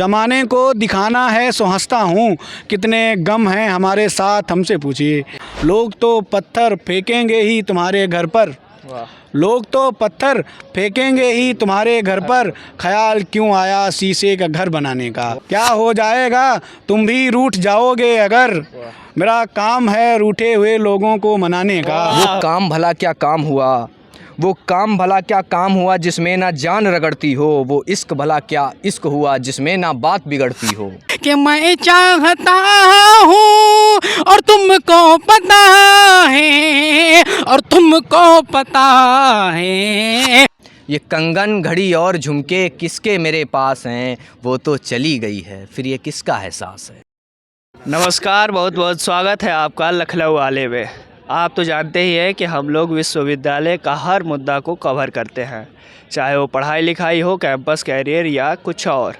जमाने को दिखाना है सो हंसता हूँ, कितने गम हैं हमारे साथ हमसे पूछिए। लोग तो पत्थर फेंकेंगे ही तुम्हारे घर पर, लोग तो पत्थर फेंकेंगे ही तुम्हारे घर पर, ख्याल क्यों आया शीशे का घर बनाने का। क्या हो जाएगा तुम भी रूठ जाओगे अगर, मेरा काम है रूठे हुए लोगों को मनाने का। वो काम भला क्या काम हुआ, वो काम भला क्या काम हुआ जिसमें ना जान रगड़ती हो, वो इश्क भला क्या इश्क हुआ जिसमें ना बात बिगड़ती हो। कि मैं चाहता हूँ और तुमको पता है, और तुमको पता है। ये कंगन घड़ी और झुमके किसके मेरे पास हैं, वो तो चली गई है फिर ये किसका एहसास है। नमस्कार, बहुत बहुत स्वागत है आपका लखनऊ वाले में। आप तो जानते ही हैं कि हम लोग विश्वविद्यालय का हर मुद्दा को कवर करते हैं, चाहे वो पढ़ाई लिखाई हो, कैंपस कैरियर या कुछ और।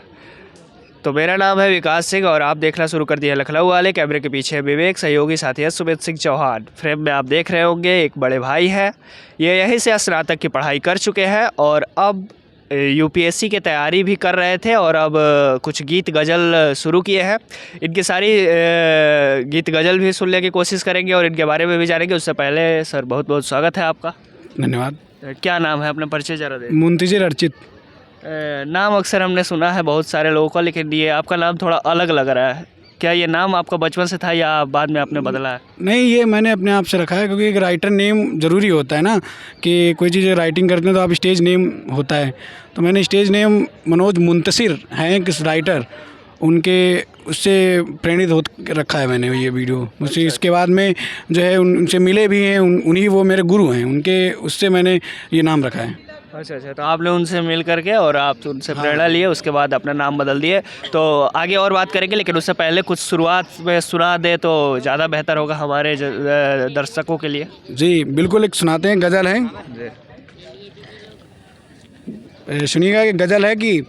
तो मेरा नाम है विकास सिंह और आप देखना शुरू कर दिया लखनऊ वाले। कैमरे के पीछे विवेक, सहयोगी साथी है सुमित सिंह चौहान। फ्रेम में आप देख रहे होंगे एक बड़े भाई हैं, ये यहीं से स्नातक की पढ़ाई कर चुके हैं और अब यूपीएससी की तैयारी भी कर रहे थे और अब कुछ गीत गज़ल शुरू किए हैं। इनकी सारी गीत गज़ल भी सुनने की कोशिश करेंगे और इनके बारे में भी जानेंगे। उससे पहले सर बहुत बहुत स्वागत है आपका। धन्यवाद। क्या नाम है, अपना परिचय जरा दें। मुंतजिर अर्चित। नाम अक्सर हमने सुना है बहुत सारे लोगों का, लेकिन ये आपका नाम थोड़ा अलग लग रहा है। क्या ये नाम आपका बचपन से था या बाद में आपने बदला है? नहीं, ये मैंने अपने आप से रखा है क्योंकि एक राइटर नेम ज़रूरी होता है ना, कि कोई चीज़ राइटिंग करते हैं तो आप स्टेज नेम होता है। तो मैंने स्टेज नेम मनोज मुंतसिर हैं किस राइटर, उनके उससे प्रेरित हो रखा है मैंने ये वीडियो। मुझसे इसके बाद में जो है उनसे मिले भी हैं, उन्हीं वो मेरे गुरु हैं, उनके उससे मैंने ये नाम रखा है। अच्छा, तो आपने उनसे मिल करके और आप उनसे प्रेरणा लिए, उसके बाद अपना नाम बदल दिए। तो आगे और बात करेंगे, लेकिन उससे पहले कुछ शुरुआत में सुना दे तो ज़्यादा बेहतर होगा हमारे दर्शकों के लिए। जी बिल्कुल, एक सुनाते हैं, गज़ल है, सुनिएगा। कि गज़ल है कि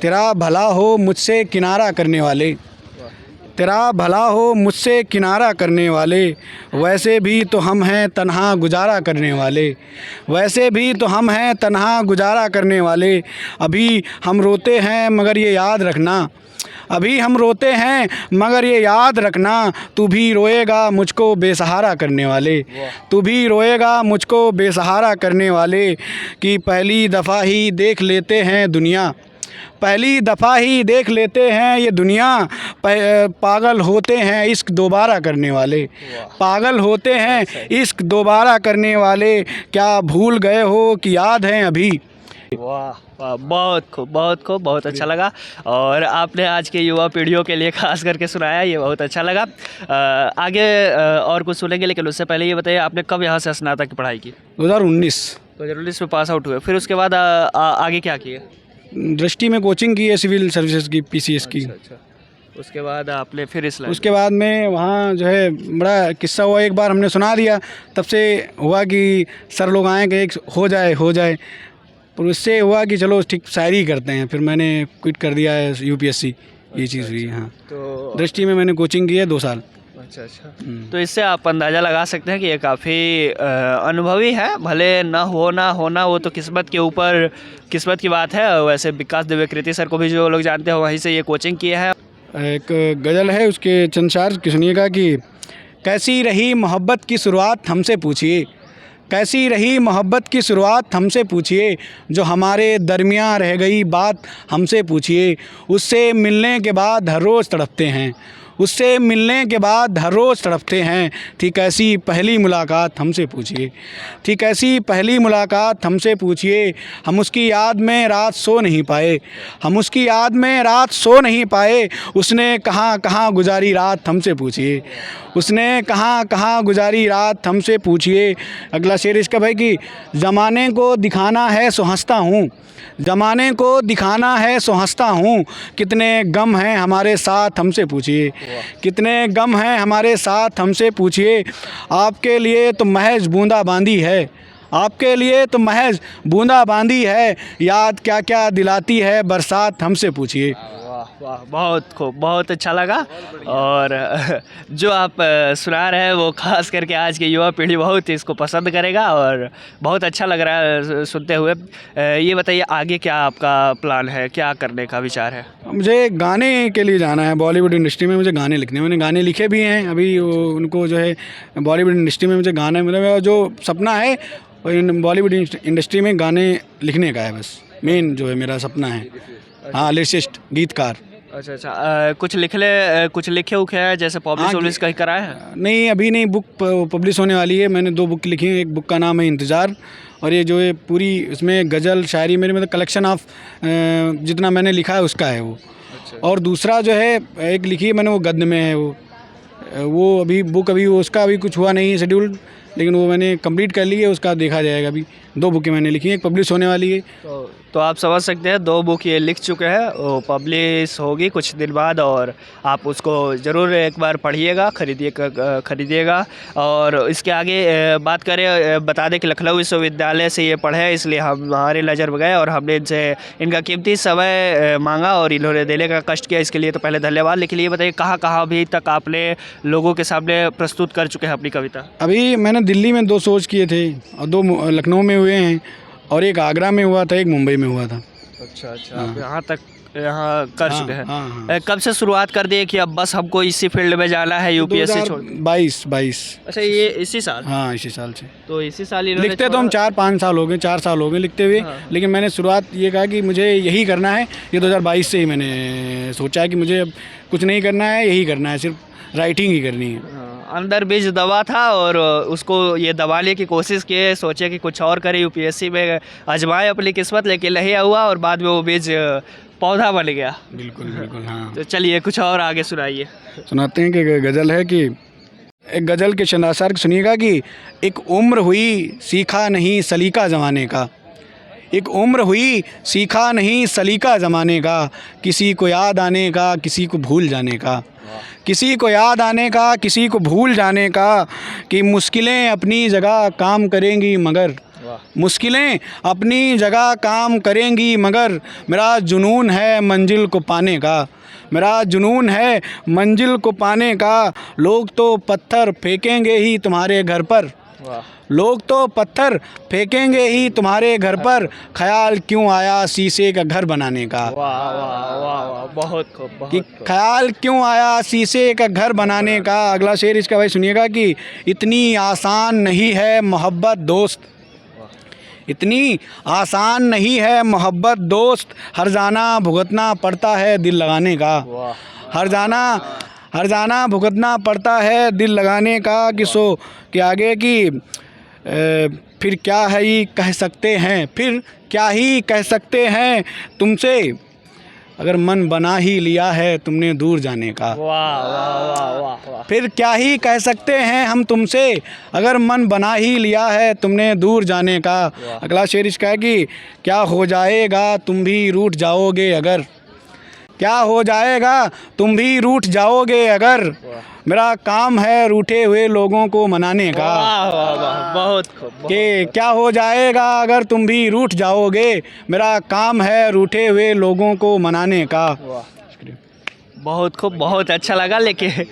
तेरा भला हो मुझसे किनारा करने वाले, तेरा भला हो मुझसे किनारा करने वाले, वैसे भी तो हम हैं तन्हा गुजारा करने वाले, वैसे भी तो हम हैं तन्हा गुजारा करने वाले। अभी हम रोते हैं मगर ये याद रखना, अभी हम रोते हैं मगर ये याद रखना, तू भी रोएगा मुझको बेसहारा करने वाले, तू भी रोएगा मुझको बेसहारा करने वाले। कि पहली दफ़ा ही देख लेते हैं दुनिया, पहली दफ़ा ही देख लेते हैं ये दुनिया, पागल होते हैं इश्क दोबारा करने वाले, पागल होते हैं इश्क दोबारा करने वाले। क्या भूल गए हो कि याद हैं अभी। वाह वाह, बहुत खूब, बहुत खूब, बहुत अच्छा लगा। और आपने आज के युवा पीढ़ियों के लिए खास करके सुनाया, ये बहुत अच्छा लगा। आगे और कुछ सुनेंगे, लेकिन उससे पहले ये बताइए आपने कब यहाँ से स्नातक की पढ़ाई की? 2019 में पास आउट हुए, फिर उसके बाद आगे क्या किए? दृष्टि में कोचिंग की है, सिविल सर्विसेज की, पीसीएस की। अच्छा, उसके बाद आपने फिर उसके बाद में वहाँ जो है बड़ा किस्सा हुआ, एक बार हमने सुना दिया, तब से हुआ कि सर लोग आए कि एक हो जाए, और उससे हुआ कि चलो ठीक शायरी करते हैं। फिर मैंने क्विट कर दिया है यूपीएससी, ये चीज़ हुई। हाँ, तो दृष्टि में मैंने कोचिंग की है 2 साल। अच्छा। तो इससे आप अंदाज़ा लगा सकते हैं कि ये काफ़ी अनुभवी है। भले ना होना वो तो किस्मत के ऊपर, किस्मत की बात है। वैसे विकास दिव्यकृति सर को भी जो लोग जानते हैं वहीं से ये कोचिंग किए हैं। एक गज़ल है, उसके चंद शार की सुनिएगा। कि कैसी रही मोहब्बत की शुरुआत हमसे पूछिए, कैसी रही मोहब्बत की शुरुआत हमसे पूछिए, जो हमारे दरमियाँ रह गई बात हमसे पूछिए। उससे मिलने के बाद हर रोज़ तड़पते हैं, उससे मिलने के बाद हर रोज़ तड़पते हैं। थी कैसी पहली मुलाकात हमसे पूछिए, थी कैसी पहली मुलाकात हमसे पूछिए। हम उसकी याद में रात सो नहीं पाए, हम उसकी याद में रात सो नहीं पाए। उसने कहाँ कहाँ गुजारी रात हमसे पूछिए, उसने कहाँ कहाँ गुजारी रात हमसे पूछिए। अगला शेर इसका भाई कि ज़माने को दिखाना है सो हंसता हूँ, ज़माने को दिखाना है सो हंसता हूँ, कितने गम हैं हमारे साथ हमसे पूछिए, कितने गम हैं हमारे साथ हमसे पूछिए। आपके लिए तो महज बूंदाबांदी है, आपके लिए तो महज बूंदाबांदी है, याद क्या क्या दिलाती है बरसात हमसे पूछिए। वाह, बहुत खूब, बहुत अच्छा लगा। और जो आप सुना रहे हैं वो खास करके आज की युवा पीढ़ी बहुत इसको पसंद करेगा और बहुत अच्छा लग रहा है सुनते हुए। ये बताइए आगे क्या आपका प्लान है, क्या करने का विचार है? मुझे गाने के लिए जाना है, बॉलीवुड इंडस्ट्री में मुझे गाने लिखने हैं। मैंने गाने लिखे भी हैं, अभी उनको जो है बॉलीवुड इंडस्ट्री में मुझे गाना, मतलब जो सपना है बॉलीवुड इंडस्ट्री में गाने लिखने का है, बस मेन जो है मेरा सपना है। हाँ, लिरिसिस्ट, गीतकार। अच्छा अच्छा, कुछ लिखे उखे हैं जैसे पब्लिश कहीं कराए हैं? नहीं, अभी नहीं, बुक पब्लिश होने वाली है। मैंने 2 बुक लिखी हैं। एक बुक का नाम है इंतज़ार, और ये जो है पूरी इसमें गज़ल शायरी मेरी मतलब कलेक्शन ऑफ जितना मैंने लिखा है उसका है वो। और दूसरा जो है एक लिखी है मैंने, वो गद्य में है वो अभी बुक, अभी उसका अभी कुछ हुआ नहीं है शेड्यूल, लेकिन वो मैंने कंप्लीट कर ली है, उसका देखा जाएगा। अभी 2 बुकें मैंने लिखी हैं, एक पब्लिश होने वाली है। तो आप समझ सकते हैं 2 बुक ये लिख चुके हैं, वो पब्लिश होगी कुछ दिन बाद और आप उसको ज़रूर एक बार पढ़िएगा, खरीदिएगा। और इसके आगे बात करें, बता दें कि लखनऊ विश्वविद्यालय से ये पढ़े, इसलिए हम हमारे नज़र में गए और हमने इनसे इनका कीमती समय मांगा और इन्होंने देने का कष्ट किया, इसके लिए तो पहले धन्यवाद। लेकिन ये बताइए कहाँ अभी तक आपने लोगों के सामने प्रस्तुत कर चुके हैं अपनी कविता? अभी मैंने दिल्ली में 2 शोज किए थे और 2 लखनऊ में हुए हैं, और एक आगरा में हुआ था, एक मुंबई में हुआ था। अच्छा अच्छा, आप यहाँ कर चुके हैं। हाँ। कब से शुरुआत कर दिए कि अब बस हमको इसी फील्ड में जाना है, यूपीएससी छोड़? 22। अच्छा, ये इसी साल? हाँ, इसी साल से। तो इसी साल लिखते तो हम 4-5 साल हो गए, 4 साल हो गए लिखते हुए। हाँ। लेकिन मैंने शुरुआत ये कहा कि मुझे यही करना है। ये 2022 से ही मैंने सोचा है कि मुझे अब कुछ नहीं करना है, यही करना है, सिर्फ राइटिंग ही करनी है। अंदर बीज दबा था और उसको ये दबाने की कोशिश किए, सोचे कि कुछ और करें, यूपीएससी में आजमाए अपनी किस्मत, लेकिन नहीं हुआ और बाद में वो बीज पौधा बन गया। बिल्कुल बिल्कुल, हाँ। तो चलिए कुछ और आगे सुनाइए। सुनाते हैं कि गज़ल है कि एक गज़ल के चंदासार सुनिएगा कि एक उम्र हुई सीखा नहीं सलीका ज़माने का, एक उम्र हुई सीखा नहीं सलीका ज़माने का, किसी को याद आने का किसी को भूल जाने का, किसी को याद आने का किसी को भूल जाने का, कि मुश्किलें अपनी जगह काम करेंगी मगर, मुश्किलें अपनी जगह काम करेंगी मगर, मेरा जुनून है मंजिल को पाने का, मेरा जुनून है मंजिल को पाने का, लोग तो पत्थर फेंकेंगे ही तुम्हारे घर पर, लोग तो पत्थर फेंकेंगे ही तुम्हारे घर पर, ख्याल क्यों आया शीशे का घर बनाने का। वाह वाह वाह वाह, बहुत खूब, कि ख्याल क्यों आया शीशे का घर बनाने का। अगला शेर इसका भाई सुनिएगा कि इतनी आसान नहीं है मोहब्बत दोस्त, इतनी आसान नहीं है मोहब्बत दोस्त, हर जाना भुगतना पड़ता है दिल लगाने का, हर जाना भुगतना पड़ता है दिल लगाने का। कि सो कि आगे की फिर क्या है ही कह सकते हैं, फिर क्या ही कह सकते हैं तुमसे, अगर मन बना ही लिया है तुमने दूर जाने का। वाह वाह वाह वाह वाह, फिर क्या ही कह सकते हैं हम तुमसे, अगर मन बना ही लिया है तुमने दूर जाने का। अगला शेर इसका है कि क्या हो जाएगा तुम भी रूठ जाओगे अगर, क्या हो जाएगा तुम भी रूठ जाओगे अगर, मेरा काम है रूठे हुए लोगों को मनाने का। वाह वाह वाह, बहुत खूब। कि क्या हो जाएगा अगर तुम भी रूठ जाओगे, मेरा काम है रूठे हुए लोगों को मनाने का। बहुत खूब, बहुत अच्छा लगा। लेकिन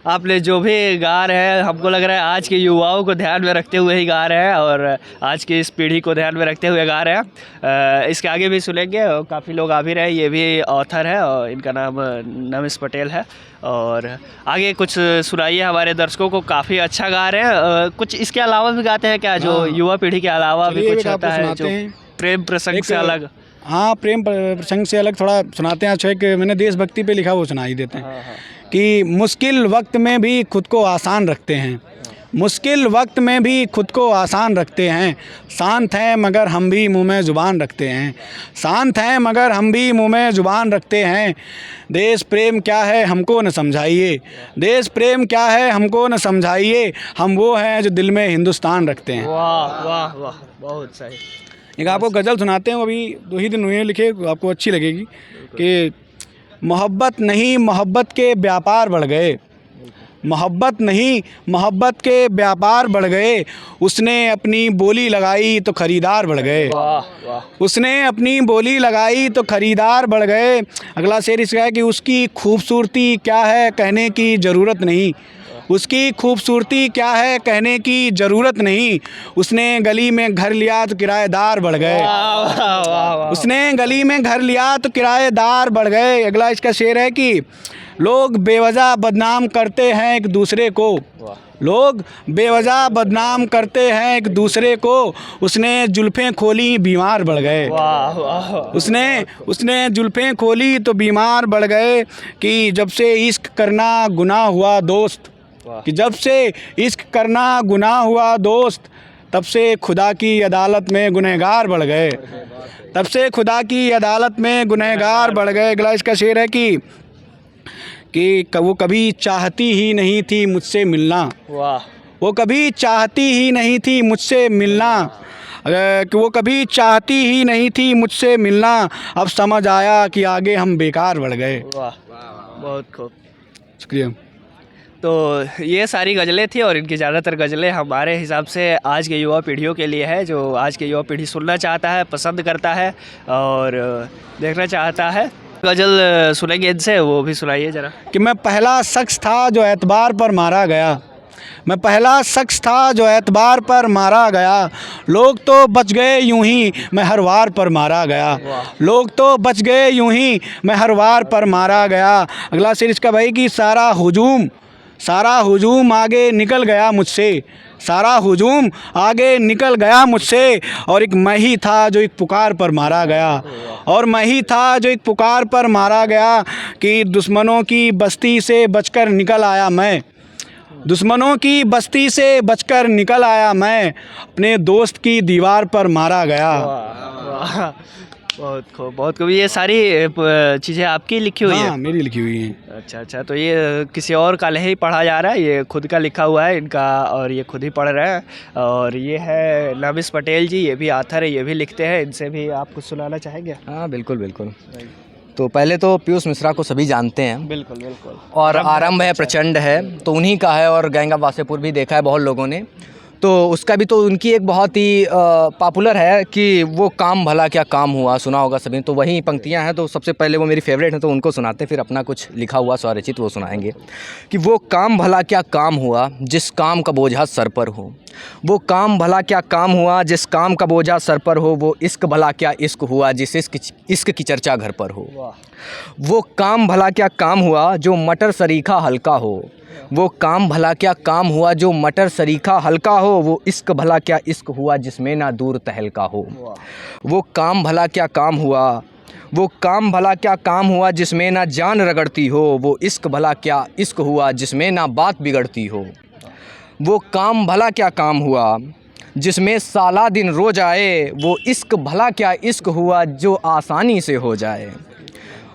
आपने जो भी गा रहे हैं, हमको लग रहा है आज के युवाओं को ध्यान में रखते हुए ही गा रहे हैं और आज की इस पीढ़ी को ध्यान में रखते हुए गा रहे हैं। इसके आगे भी सुनेंगे, काफ़ी लोग आ भी रहे हैं। ये भी ऑथर है और इनका नाम नमिश पटेल है। और आगे कुछ सुनाइए हमारे दर्शकों को, काफ़ी अच्छा गा रहे हैं। कुछ इसके अलावा भी गाते हैं क्या, जो युवा पीढ़ी के अलावा भी कुछ होता है जो प्रेम प्रसंग से अलग? हाँ, प्रेम प्रसंग से अलग थोड़ा सुनाते हैं। अच्छा, कि मैंने देशभक्ति पे लिखा वो सुना ही देते हैं। कि मुश्किल वक्त में भी खुद को आसान रखते हैं, मुश्किल वक्त में भी खुद को आसान रखते हैं, शांत हैं मगर हम भी मुँह में ज़ुबान रखते हैं, शांत हैं मगर हम भी मुँह में ज़ुबान रखते हैं। देश प्रेम क्या है हमको न समझाइए, देश प्रेम क्या है हमको न समझाइए, हम वो हैं जो दिल में हिंदुस्तान रखते हैं। वाह वाह वाह, बहुत सही। एक आपको गज़ल सुनाते हैं, अभी 2 ही दिन हुए लिखे, आपको अच्छी लगेगी। कि मोहब्बत नहीं मोहब्बत के व्यापार बढ़ गए, मोहब्बत नहीं मोहब्बत के व्यापार बढ़ गए। उसने अपनी बोली लगाई तो ख़रीदार बढ़ गए। उसने अपनी बोली लगाई तो ख़रीदार बढ़ गए। अगला शेर इसका है कि उसकी खूबसूरती क्या है कहने की ज़रूरत नहीं। उसकी खूबसूरती क्या है कहने की ज़रूरत नहीं। उसने गली में घर लिया तो किराएदार बढ़ गए। उसने गली में घर लिया तो किराएदार बढ़ गए। अगला इसका शेर है कि लोग बेवजह बदनाम करते हैं एक दूसरे को। लोग बेवजह बदनाम करते हैं एक दूसरे को। उसने जुल्फ़ें खोली बीमार बढ़ गए। उसने जुल्फ़ें खोली तो बीमार बढ़ गए। कि जब से इश्क करना गुनाह हुआ दोस्त, कि जब से इश्क करना गुनाह हुआ दोस्त, तब से खुदा की अदालत में गुनहगार बढ़ गए। तब से खुदा की अदालत में गुनहगार बढ़ गए। अगला इसका शेर है कि वो कभी चाहती ही नहीं थी मुझसे मिलना। वो कभी चाहती ही नहीं थी मुझसे मिलना। कि वो कभी चाहती ही नहीं थी मुझसे मिलना। अब समझ आया कि आगे हम बेकार बढ़ गए। बहुत खूब, शुक्रिया। तो ये सारी गज़लें थी और इनकी ज़्यादातर गज़लें हमारे हिसाब से आज के युवा पीढ़ियों के लिए है, जो आज के युवा पीढ़ी सुनना चाहता है, पसंद करता है और देखना चाहता है। गज़ल सुनेंगे इनसे, वो भी सुनाइए ज़रा। कि मैं पहला शख्स था जो एतबार पर मारा गया। मैं पहला शख्स था जो एतबार पर मारा गया। लोग तो बच गए यूं ही, मैं हर वार पर मारा गया। लोग तो बच गए यूं ही, मैं हर वार पर मारा गया। अगला शेर इसका भाई कि सारा हुजूम आगे निकल गया मुझसे। सारा हुजूम आगे निकल गया मुझसे। और एक मैं ही था जो एक पुकार पर मारा गया। और मैं ही था जो एक पुकार पर मारा गया। कि दुश्मनों की बस्ती से बचकर निकल आया मैं। दुश्मनों की बस्ती से बचकर निकल आया मैं। अपने दोस्त की दीवार पर मारा गया। बहुत खूब, बहुत खूब। ये सारी चीज़ें आपकी लिखी हुई हाँ, है? मेरी लिखी हुई है। अच्छा, तो ये किसी और का नहीं पढ़ा जा रहा है, ये खुद का लिखा हुआ है इनका और ये खुद ही पढ़ रहे हैं। और ये है नविस पटेल जी, ये भी आथर है, ये भी लिखते हैं। इनसे भी आप कुछ सुनाना चाहेंगे? हाँ बिल्कुल बिल्कुल। तो पहले तो पीयूष मिश्रा को सभी जानते हैं। बिल्कुल बिल्कुल। और आरंभ है प्रचंड है तो उन्हीं का है। और गैंग ऑफ वासेपुर भी देखा है बहुत लोगों ने, तो उसका भी तो उनकी एक बहुत ही पॉपुलर है कि वो काम भला क्या काम हुआ, सुना होगा सभी। तो वही पंक्तियां हैं, तो सबसे पहले वो मेरी फेवरेट हैं तो उनको सुनाते, फिर अपना कुछ लिखा हुआ स्वरचित वो सुनाएंगे। कि वो काम भला क्या काम हुआ जिस काम का बोझा सर पर हो। वो काम भला क्या काम हुआ जिस काम का बोझा सर पर हो। वो इश्क भला क्या इश्क हुआ जिस इश्क की चर्चा घर पर हो। वो काम भला क्या काम हुआ जो मटर सरीखा हल्का हो। वो काम भला क्या काम हुआ जो मटर सरीखा हल्का हो। वो इश्क भला क्या इश्क हुआ जिसमें ना दूर तहलका हो। वो काम भला क्या काम हुआ। वो काम भला क्या काम हुआ जिसमें ना जान रगड़ती हो। वो इश्क भला क्या इश्क हुआ जिसमें ना बात बिगड़ती हो। वो काम भला क्या काम हुआ जिसमें साला दिन रोज आए। वो इश्क भला क्या इश्क हुआ जो आसानी से हो जाए।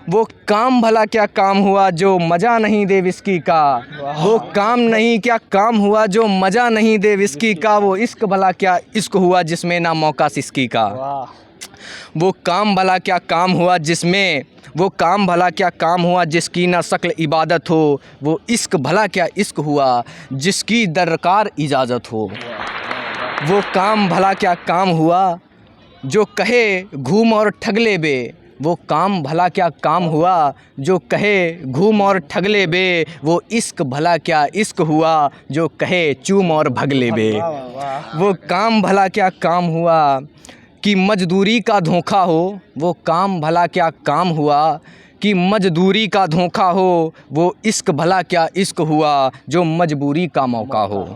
वो काम भला क्या काम हुआ जो मज़ा नहीं दे विस्की का। वो काम नहीं क्या काम हुआ जो मज़ा नहीं दे विस्की का। वो इश्क भला क्या इश्क हुआ जिसमें ना मौका सिसकी का। वो काम भला क्या काम हुआ जिसमें वो काम भला क्या काम हुआ जिसकी ना शक्ल इबादत हो। वो इश्क भला क्या इश्क हुआ जिसकी दरकार इजाज़त हो। वो काम भला क्या काम हुआ जो कहे घूम और ठग ले बे। वो काम भला क्या काम हुआ जो कहे घूम और ठग ले बे। वो इश्क भला क्या इश्क हुआ जो कहे चूम और भग ले बे। वो काम भला क्या काम हुआ कि मजदूरी का धोखा हो। वो काम भला क्या काम हुआ कि मजदूरी का धोखा हो। वो इश्क भला क्या इश्क हुआ जो मजबूरी का मौका हो।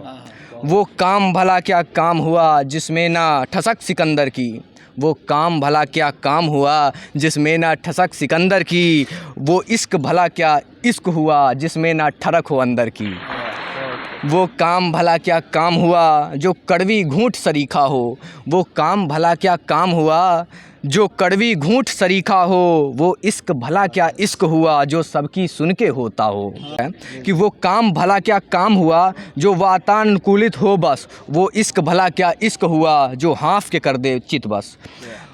वो काम भला क्या काम हुआ जिसमें ना ठसक सिकंदर की। वो काम भला क्या काम हुआ जिसमें ना ठसक सिकंदर की। वो इश्क भला क्या इश्क हुआ जिसमें ना ठरक हो अंदर की। वो काम भला क्या काम हुआ जो कड़वी घूंट सरीखा हो। वो काम भला क्या काम हुआ जो कड़वी घूंट सरीखा हो। वो इश्क भला क्या इश्क हुआ जो सबकी सुन के होता हो। कि वो काम भला क्या काम हुआ जो वातानुकूलित हो बस। वो इश्क भला क्या इश्क हुआ जो हाँफ के कर दे चित बस।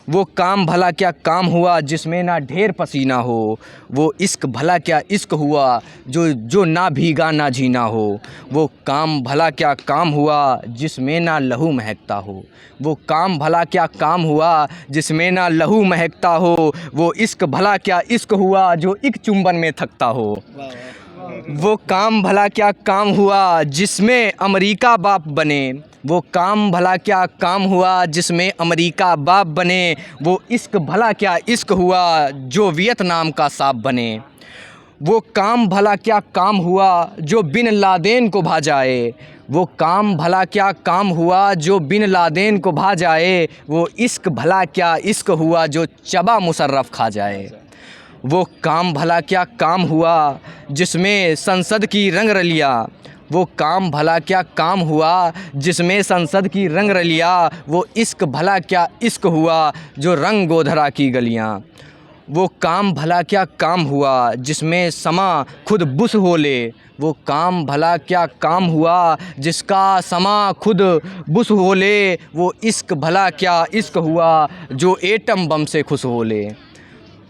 वो काम भला क्या काम हुआ जिसमें ना ढेर पसीना हो, वो इश्क भला क्या इश्क हुआ जो ना भीगा ना जीना हो, वो काम भला क्या काम हुआ जिसमें ना लहू महकता हो, वो काम भला क्या काम हुआ जिसमें ना लहू महकता हो, वो इश्क भला क्या इश्क हुआ जो एक चुंबन में थकता हो, वो काम भला क्या काम हुआ जिसमें अमेरिका बाप बने, वो काम भला क्या काम हुआ जिसमें अमेरिका बाप बने, वो इश्क भला क्या इश्क हुआ जो वियतनाम का सांप बने, वो काम भला क्या काम हुआ जो बिन लादेन को भा जाए, वो काम भला क्या काम हुआ जो बिन लादेन को भा जाए, वो इश्क भला क्या इश्क हुआ जो चबा मुशर्रफ खा जाए, वो काम भला क्या काम हुआ जिसमें संसद की रंग रलिया, वो काम भला क्या काम हुआ जिसमें संसद की रंग रलिया, वो इश्क भला क्या इश्क हुआ जो रंग गोधरा की गलियां, वो काम भला क्या काम हुआ जिसमें समा खुद बुस हो ले, वो काम भला क्या काम हुआ जिसका समा खुद बुस हो ले, वो इश्क भला क्या इश्क हुआ जो एटम बम से खुश हो ले,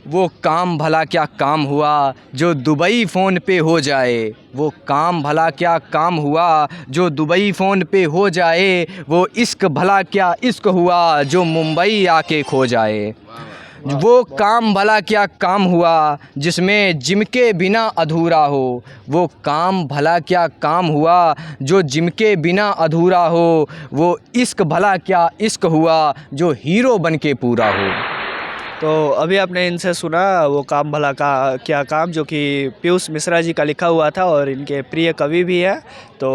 वो काम भला क्या काम हुआ जो दुबई फ़ोन पे हो जाए, वो काम भला क्या काम हुआ जो दुबई फ़ोन पे हो जाए, वो इश्क भला क्या इश्क हुआ जो मुंबई आके खो जाए, वो काम भला क्या काम हुआ जिसमें जिम के बिना अधूरा हो, वो काम भला क्या काम हुआ जो जिम के बिना अधूरा हो, वो इश्क भला क्या इश्क हुआ जो हीरो बन के पूरा हो। तो अभी आपने इनसे सुना वो काम भला का क्या काम, जो कि पीयूष मिश्रा जी का लिखा हुआ था और इनके प्रिय कवि भी है। तो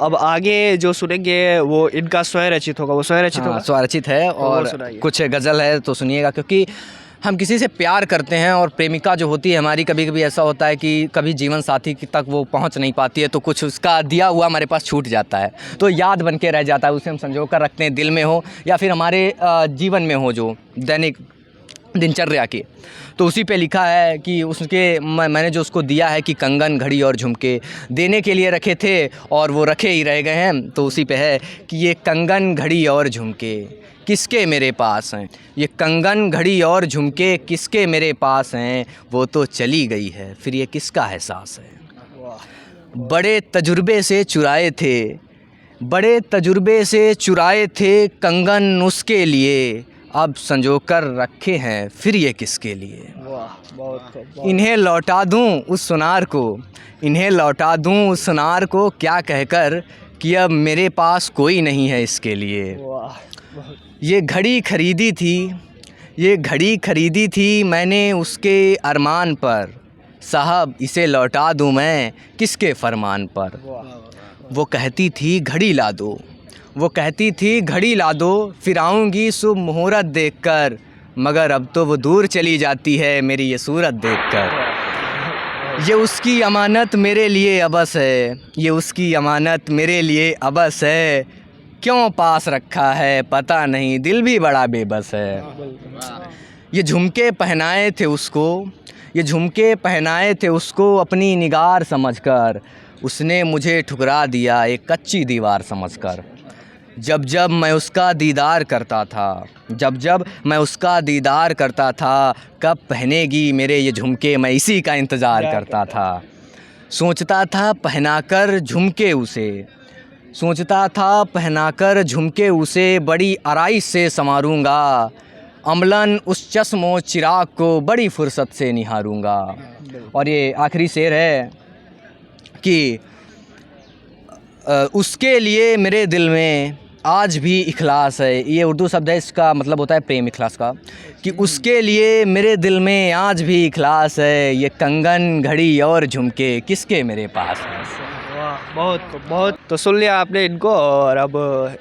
अब आगे जो सुनेंगे वो इनका स्वरचित होगा, वो स्वरचित होगा, स्वरचित है और कुछ गज़ल है तो सुनिएगा, क्योंकि हम किसी से प्यार करते हैं और प्रेमिका जो होती है हमारी, कभी कभी ऐसा होता है कि कभी जीवन साथी तक वो पहुंच नहीं पाती है, तो कुछ उसका दिया हुआ हमारे पास छूट जाता है, तो याद बन के रह जाता है, उसे हम संजो कर रखते हैं दिल में हो या फिर हमारे जीवन में हो जो दैनिक दिनचर्या की। तो उसी पे लिखा है कि उसके मैंने जो उसको दिया है कि कंगन घड़ी और झुमके देने के लिए रखे थे और वो रखे ही रह गए हैं। तो उसी पे है कि ये कंगन घड़ी और झुमके किसके मेरे पास हैं, ये कंगन घड़ी और झुमके किसके मेरे पास हैं, वो तो चली गई है फिर ये किसका एहसास है। बड़े तजुर्बे से चुराए थे, बड़े तजुर्बे से चुराए थे कंगन उसके लिए, अब संजो कर रखे हैं फिर ये किसके लिए। बहुत इन्हें लौटा दूं उस सुनार को, इन्हें लौटा दूं उस सुनार को क्या कहकर कि अब मेरे पास कोई नहीं है इसके लिए। ये घड़ी खरीदी थी, ये घड़ी खरीदी थी मैंने उसके अरमान पर, साहब इसे लौटा दूं मैं किसके फरमान पर। वो कहती थी घड़ी ला दो, वो कहती थी घड़ी ला दो, फिर आऊँगी शुभ मुहूर्त देखकर, मगर अब तो वो दूर चली जाती है मेरी ये सूरत देखकर। ये उसकी अमानत मेरे लिए अबस है, ये उसकी अमानत मेरे लिए अबस है, क्यों पास रखा है पता नहीं दिल भी बड़ा बेबस है। ये झुमके पहनाए थे उसको, ये झुमके पहनाए थे उसको अपनी निगार समझकर, उसने मुझे ठुकरा दिया एक कच्ची दीवार समझकर। जब जब मैं उसका दीदार करता था, जब जब मैं उसका दीदार करता था, कब पहनेगी मेरे ये झुमके मैं इसी का इंतज़ार करता था। सोचता था पहनाकर झुमके उसे, सोचता था पहनाकर झुमके उसे बड़ी आराइश से संवारूंगा, अमलन उस चश्मो चिराग को बड़ी फुर्सत से निहारूंगा। और ये आखिरी शेर है कि उसके लिए मेरे दिल में आज भी इखलास है, ये उर्दू शब्द है, इसका मतलब होता है प्रेम, इखलास का, कि उसके लिए मेरे दिल में आज भी इखलास है, ये कंगन घड़ी और झुमके किसके मेरे पास हैं। बहुत बहुत तो सुन लिया आपने इनको, और अब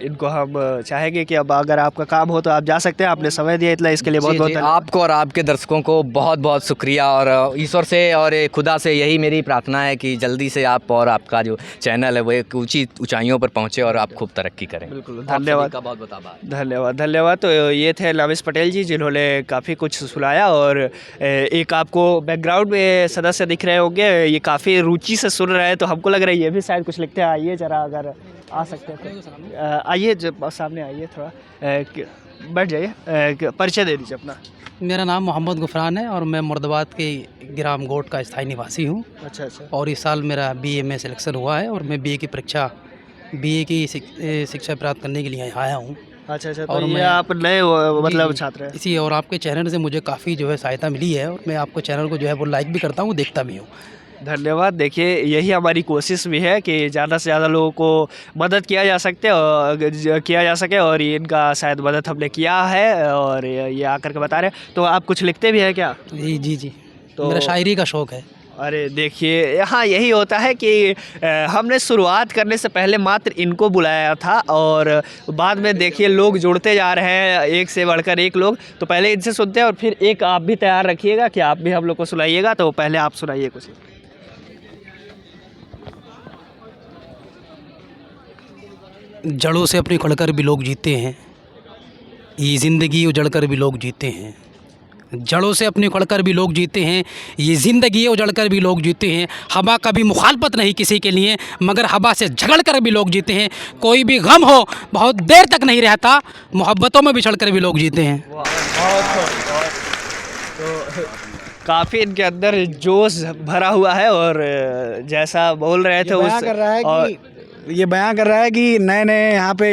इनको हम चाहेंगे कि अब अगर आपका काम हो तो आप जा सकते हैं। आपने समय दिया इतना, इसके लिए बहुत बहुत आपको और आपके दर्शकों को बहुत बहुत शुक्रिया, और ईश्वर से और खुदा से यही मेरी प्रार्थना है कि जल्दी से आप और आपका जो चैनल है वो एक ऊंची ऊंचाइयों पर पहुंचे और आप खूब तरक्की करें। बिल्कुल, धन्यवाद, बहुत बहुत आभार। धन्यवाद धन्यवाद। तो ये थे नामिस पटेल जी, जिन्होंने काफ़ी कुछ सुनाया, और एक आपको बैकग्राउंड में सदस्य दिख रहे होंगे, ये काफ़ी रुचि से सुन रहे हैं, तो हमको लग रहा है ये भी शायद कुछ लिखते हैं। आइए ज़रा, अगर आ सकते हैं तो आइए, जब सामने आइए थोड़ा। बैठ जाइए, परिचय दे दीजिए अपना। मेरा नाम मोहम्मद गुफरान है और मैं मुर्दाबाद के ग्राम गोट का स्थायी निवासी हूँ। अच्छा अच्छा। और इस साल मेरा बीए में सिलेक्शन हुआ है और मैं बीए की परीक्षा बीए की शिक्षा प्राप्त करने के लिए आया हूँ। अच्छा अच्छा। तो और ये मैं- आप नए मतलब जी, छात्र हैं? इसी और आपके चैनल से मुझे काफ़ी जो है सहायता मिली है और मैं आपको चैनल को जो है वो लाइक भी करता हूँ, देखता भी हूँ। धन्यवाद। देखिए यही हमारी कोशिश भी है कि ज़्यादा से ज़्यादा लोगों को मदद किया जा सके और ये इनका शायद मदद हमने किया है और ये आकर के बता रहे हैं। तो आप कुछ लिखते भी हैं क्या? जी जी जी, तो- मेरा शायरी का शौक़ है। अरे देखिए, हाँ यही होता है कि हमने शुरुआत करने से पहले मात्र इनको बुलाया था और बाद में देखिए लोग जुड़ते जा रहे हैं, एक से बढ़कर एक लोग। तो पहले इनसे सुनते हैं और फिर एक आप भी तैयार रखिएगा कि आप भी हम लोग को सुनाइएगा। तो पहले आप सुनाइए कुछ। जड़ों से अपनी उखड़कर भी लोग जीते हैं, ये ज़िंदगी उजड़कर भी लोग जीते हैं। जड़ों से अपनी उखड़कर भी लोग जीते हैं, ये ज़िंदगी उजड़कर भी लोग जीते हैं। हवा का भी मुखालफत नहीं किसी के लिए, मगर हवा से झगड़ कर भी लोग जीते हैं। कोई भी गम हो बहुत देर तक नहीं रहता, मोहब्बतों में बिछड़ कर भी लोग जीते हैं। तो काफ़ी इनके अंदर जोश भरा हुआ है और जैसा बोल रहे थे ये बयां कर रहा है कि नए नए यहाँ पे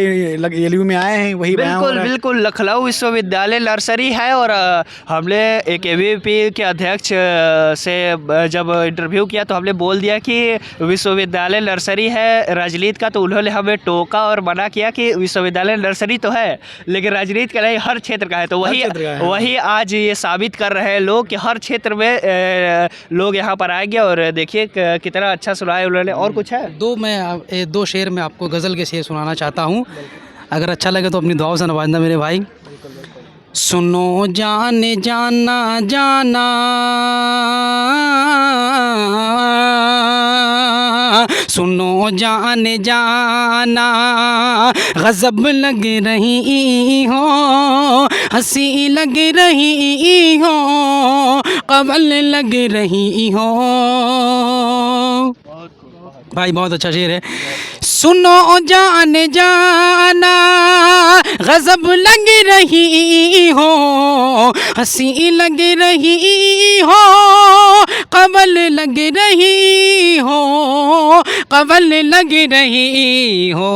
एलयू में आए हैं, वही बयां हो बिल्कुल रहा है। बिल्कुल लखनऊ विश्वविद्यालय नर्सरी है और हमने एक एबीवीपी के अध्यक्ष से जब इंटरव्यू किया तो हमने बोल दिया कि विश्वविद्यालय नर्सरी है राजनीति का। तो उन्होंने हमें टोका और मना किया कि विश्वविद्यालय नर्सरी तो है लेकिन राजनीति का नहीं, हर क्षेत्र का है। तो वही आज ये साबित कर रहे हैं लोग कि हर क्षेत्र में लोग यहाँ पर आएंगे। और देखिए कितना अच्छा सुनाया उन्होंने। और कुछ है? दो शेर मैं आपको गज़ल के शेर सुनाना चाहता हूँ, अगर अच्छा लगे तो अपनी दुआओं से नवाजना मेरे भाई। सुनो जाने जाना जाना, सुनो जाने जाना, गज़ब लग रही हो, हंसी लग रही हो, कवल लग रही हो। भाई बहुत अच्छा शेर है। सुनो जाने जाना, गज़ब लग रही हो, हंसी लग रही हो, कवल लग रही हो, कवल लग रही हो।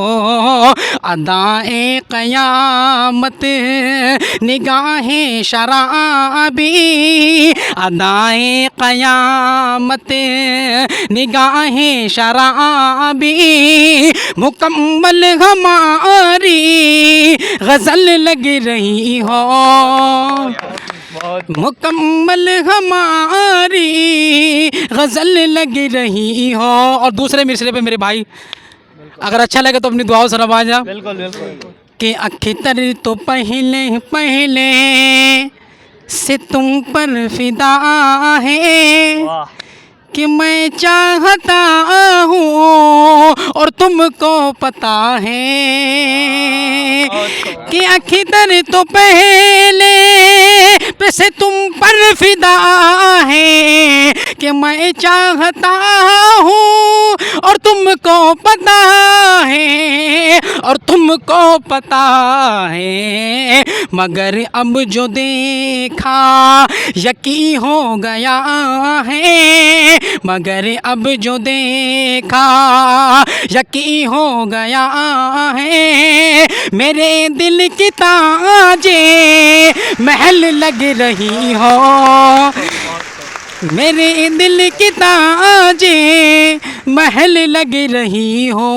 अदाए क़यामत निगाहें शराबी, अदाए क़यामत निगाहें शराबी, मुकम्मल हमारी गज़ल लग रही हो, मुकम्मल हमारी गज़ल लग रही हो। और दूसरे मिसरे पे मेरे भाई अगर अच्छा लगे तो अपनी दुआओं से नवाजना। बिल्कुल बिल्कुल। कि अख्तर तो पहले पहले से तुम पर फिदा है, वाह कि मैं चाहता हूँ और तुमको पता है, कि अख्तर तो पहले से तुम पर फिदा है, कि मैं चाहता हूँ और तुमको पता है, और तुमको पता है। मगर अब जो देखा यकीन हो गया है, मगर अब जो देखा यकीन हो गया है। मेरे दिल की ताजे महल लग रही हो, मेरे दिल की ताजे महल लग रही हो।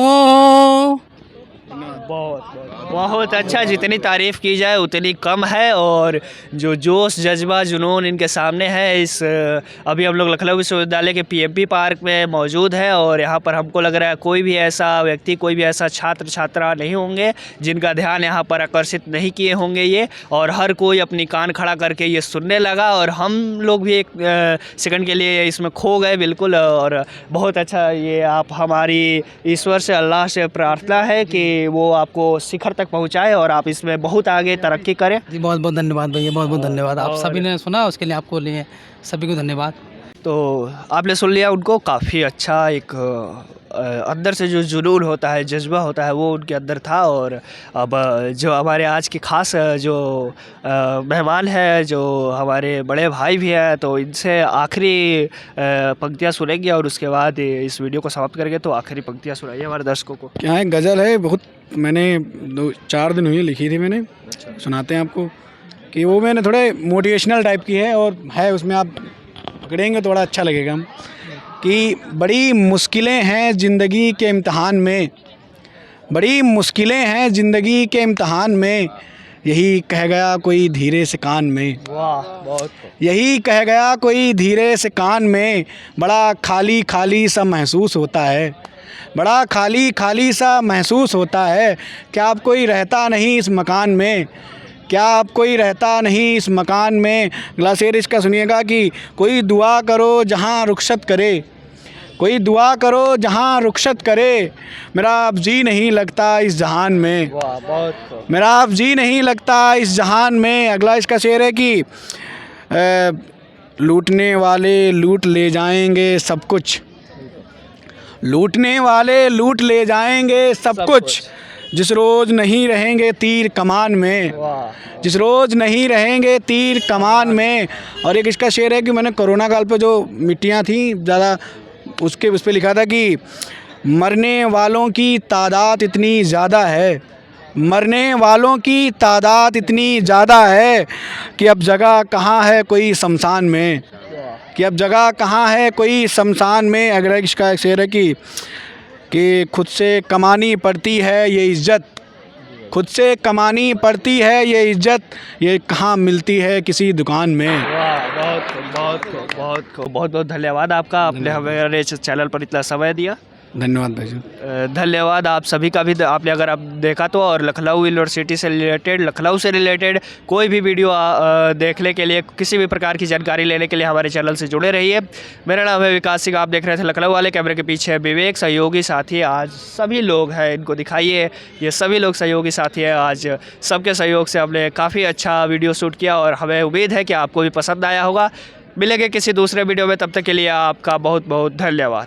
बहुत अच्छा। जितनी तारीफ़ की जाए उतनी कम है और जो जोश जज्बा जुनून इनके सामने है। इस अभी हम लोग लखनऊ विश्वविद्यालय के पीएमपी पार्क में मौजूद है और यहाँ पर हमको लग रहा है कोई भी ऐसा व्यक्ति, कोई भी ऐसा छात्र छात्रा नहीं होंगे जिनका ध्यान यहाँ पर आकर्षित नहीं किए होंगे ये। और हर कोई अपनी कान खड़ा करके ये सुनने लगा और हम लोग भी एक सेकंड के लिए इसमें खो गए बिल्कुल। और बहुत अच्छा, ये आप हमारी ईश्वर से अल्लाह से प्रार्थना है कि वो आपको शिखर तक पहुंचाए और आप इसमें बहुत आगे तरक्की करें। जी बहुत बहुत धन्यवाद भैया, बहुत बहुत धन्यवाद। आप सभी ने सुना उसके लिए आपको लिए सभी को धन्यवाद। तो आपने सुन लिया उनको, काफ़ी अच्छा एक अंदर से जो जुनून होता है, जज्बा होता है, वो उनके अंदर था। और अब जो हमारे आज के ख़ास जो मेहमान हैं, जो हमारे बड़े भाई भी हैं, तो इनसे आखिरी पंक्तियाँ सुनेंगे और उसके बाद इस वीडियो को समाप्त करेंगे। तो आखिरी पंक्तियाँ सुनाइए हमारे दर्शकों को। क्या है, गज़ल है, बहुत मैंने 2-4 दिन हुए लिखी थी मैंने। सुनाते हैं आपको कि वो मैंने थोड़े मोटिवेशनल टाइप की है और है उसमें, आप पकड़ेंगे थोड़ा अच्छा लगेगा। हम कि बड़ी मुश्किलें हैं ज़िंदगी के इम्तिहान में, बड़ी मुश्किलें हैं ज़िंदगी के इम्तिहान में, यही कह गया कोई धीरे से कान में। वाह, बहुत यही कह गया कोई धीरे से कान में, बड़ा खाली खाली सा महसूस होता है, बड़ा खाली खाली सा महसूस होता है। क्या अब कोई रहता नहीं इस मकान में, क्या अब कोई रहता नहीं इस मकान में। अगला शेर इसका सुनिएगा कि कोई दुआ करो जहाँ रुखसत करे, कोई दुआ करो जहाँ रुखसत करे, मेरा अब जी नहीं लगता इस जहान में। वाह, बहुत मेरा अब जी नहीं लगता इस जहान में। अगला इसका शेर है कि लूटने वाले लूट ले जाएंगे सब कुछ, लूटने वाले लूट ले जाएंगे सब कुछ, जिस रोज़ नहीं रहेंगे तीर कमान में, वाह, जिस रोज़ नहीं रहेंगे तीर कमान में। और एक इसका शेर है कि मैंने कोरोना काल पे जो मिट्टियाँ थी ज़्यादा, उसके उस पर लिखा था कि मरने वालों की तादाद इतनी ज़्यादा है, मरने वालों की तादाद इतनी ज़्यादा है कि अब जगह कहाँ है कोई शमशान में, कि अब जगह कहाँ है कोई शमशान में। अगर इसका एक शेर है कि खुद से कमानी पड़ती है ये इज़्ज़त, खुद से कमानी पड़ती है ये इज़्ज़त, ये कहाँ मिलती है किसी दुकान में। वाह, बहुत बहुत धन्यवाद आपका, आपने हमारे चैनल पर इतना समय दिया। धन्यवाद भाई। धन्यवाद आप सभी का भी। आपने अगर आप देखा तो, और लखनऊ यूनिवर्सिटी से रिलेटेड, लखनऊ से रिलेटेड कोई भी वीडियो देखने के लिए, किसी भी प्रकार की जानकारी लेने के लिए हमारे चैनल से जुड़े रहिए। मेरा नाम है विकास सिंह, आप देख रहे थे लखनऊ वाले। कैमरे के पीछे है विवेक, सहयोगी साथी। आज सभी लोग हैं, इनको दिखाइए, ये सभी लोग सहयोगी साथी हैं। आज सबके सहयोग से हमने काफ़ी अच्छा वीडियो शूट किया और हमें उम्मीद है कि आपको भी पसंद आया होगा। मिलेंगे किसी दूसरे वीडियो में, तब तक के लिए आपका बहुत बहुत धन्यवाद।